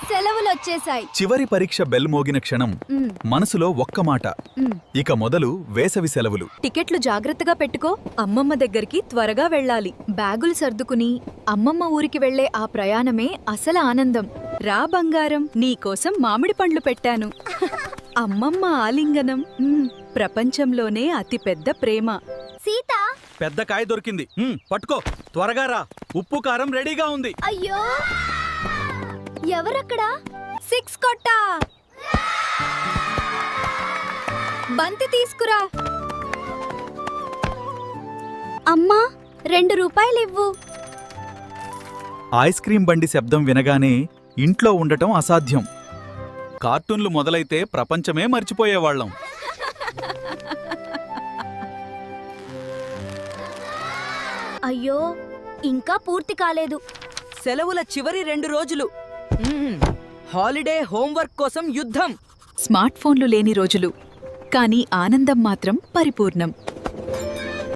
సెలవులొచ్చేశాయి. చివరి పరీక్ష బెల్ మోగిన క్షణం మనసులో ఒక్క మాట, ఇక మొదలు వేసవి సెలవులు. టికెట్లు జాగ్రత్తగా పెట్టుకో. అమ్మమ్మ దగ్గరికి త్వరగా వెళ్ళాలి. బ్యాగులు సర్దుకుని అమ్మమ్మ ఊరికి వెళ్లే ఆ ప్రయాణమే అసలు ఆనందం. రా బంగారం, నీకోసం మామిడి పండ్లు పెట్టాను. అమ్మమ్మ ఆలింగనం ప్రపంచంలోనే అతిపెద్ద ప్రేమ. సీత, పెద్ద కాయ దొరికింది, పట్టుకో, త్వరగా రా. ఉప్పు కారం రెడీగా ఉంది. అయ్యో ఎవరక్కడా? 6 కొట్టా. బంతి తీసుకురా. అమ్మా, 2 రూపాయలివ్వు. ఐస్ క్రీం బండి శబ్దం వినగానే ఇంట్లో ఉండటం అసాధ్యం. కార్టూన్లు మొదలైతే ప్రపంచమే మర్చిపోయేవాళ్లం. అయ్యో, ఇంకా పూర్తి కాలేదు. సెలవుల చివరి 2 రోజులు. హాలిడే హోంవర్క్ కోసం యుద్ధం. స్మార్ట్ ఫోన్లు లేని రోజులు, కానీ ఆనందం మాత్రం పరిపూర్ణం.